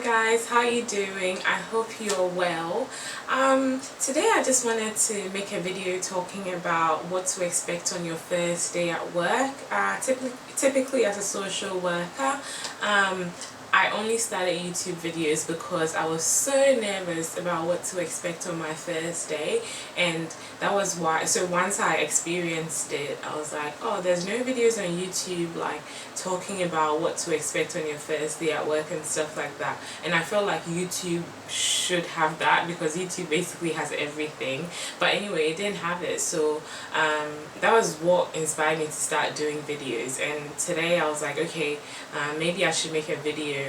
guys, how you doing? I hope you're well. Today I just wanted to make a video talking about what to expect on your first day at work. Typically as a social worker, I only started YouTube videos because I was so nervous about what to expect on my first day, and that was why. So once I experienced it, I was like, oh, there's no videos on YouTube like talking about what to expect on your first day at work and stuff like that. And I felt like YouTube should have that because YouTube basically has everything. But anyway, it didn't have it, so that was what inspired me to start doing videos. And today I was like, okay, maybe I should make a video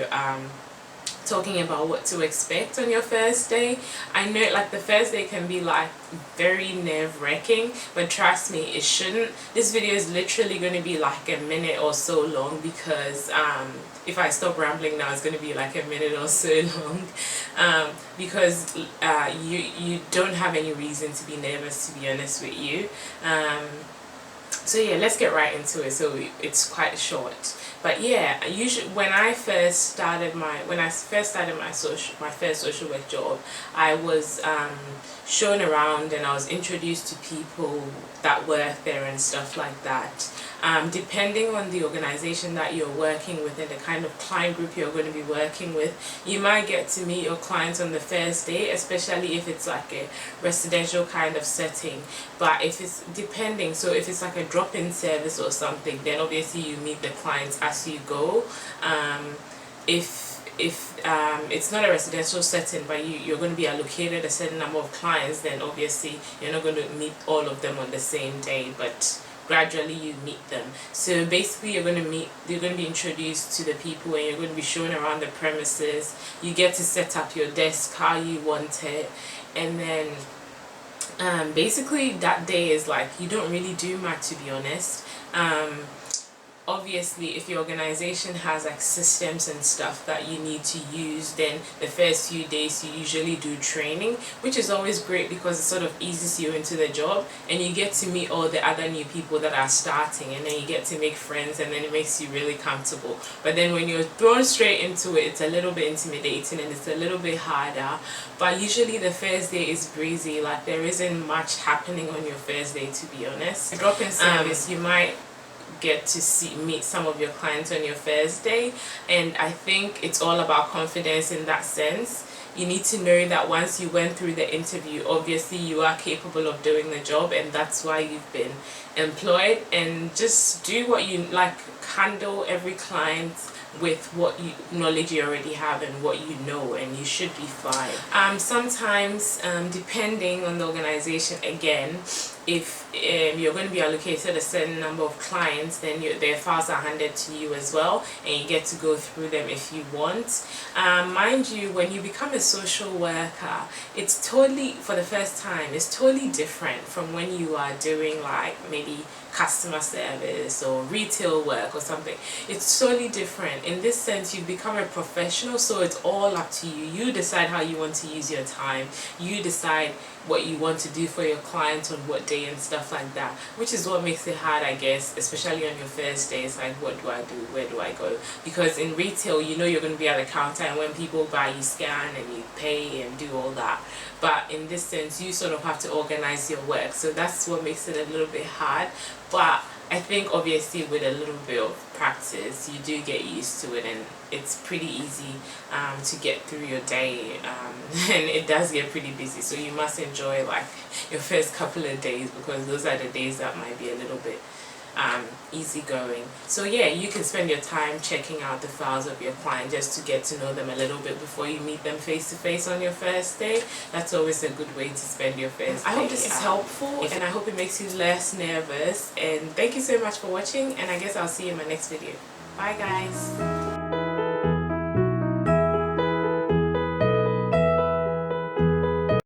talking about what to expect on your first day. I know like the first day can be like very nerve-wracking, but trust me, it shouldn't. This video is literally going to be like a minute or so long because if I stop rambling now, it's going to be like a minute or so long because you don't have any reason to be nervous, to be honest with you. So yeah, let's get right into it. So it's quite short, but yeah, usually when I first started my first social work job, I was shown around and I was introduced to people that work there and stuff like that. Depending on the organization that you're working with and the kind of client group you're going to be working with, you might get to meet your clients on the first day, especially if it's like a residential kind of setting. But if it's depending, so if it's like a drop-in service or something, then obviously you meet the clients as you go. If it's not a residential setting but you're going to be allocated a certain number of clients, then obviously you're not going to meet all of them on the same day, but gradually you meet them. So basically you're going to be introduced to the people and you're going to be shown around the premises. You get to set up your desk how you want it, and then basically that day is like you don't really do much, to be honest. Obviously if your organization has like systems and stuff that you need to use, then the first few days you usually do training, which is always great because it sort of eases you into the job and you get to meet all the other new people that are starting, and then you get to make friends, and then it makes you really comfortable. But then when you're thrown straight into it, it's a little bit intimidating and it's a little bit harder. But usually the first day is breezy, like there isn't much happening on your first day, to be honest. A drop-in service, you might get to meet some of your clients on your first day, and I think it's all about confidence in that sense. You need to know that once you went through the interview, obviously you are capable of doing the job, and that's why you've been employed. And just do what you like, handle every client with what knowledge you already have and what you know, and you should be fine. Sometimes depending on the organization, again, if you're going to be allocated a certain number of clients, then their files are handed to you as well, and you get to go through them if you want. Mind you, when you become a social worker, it's totally, for the first time, it's totally different from when you are doing like maybe customer service or retail work or something. It's totally different. In this sense, you become a professional, so it's all up to you. You decide how you want to use your time. You decide what you want to do for your clients on what day and stuff like that, which is what makes it hard, I guess, especially on your first day. It's like, what do I do? Where do I go? Because in retail, you know you're going to be at the counter, and when people buy, you scan and you pay and do all that. But in this sense, you sort of have to organize your work, so that's what makes it a little bit hard. But I think obviously with a little bit of practice you do get used to it, and it's pretty easy to get through your day, and it does get pretty busy, so you must enjoy like your first couple of days because those are the days that might be a little bit easygoing. So yeah, you can spend your time checking out the files of your client just to get to know them a little bit before you meet them face to face on your first day. That's always a good way to spend your first day. I hope this is helpful, and I hope it makes you less nervous, and thank you so much for watching, and I guess I'll see you in my next video. Bye guys.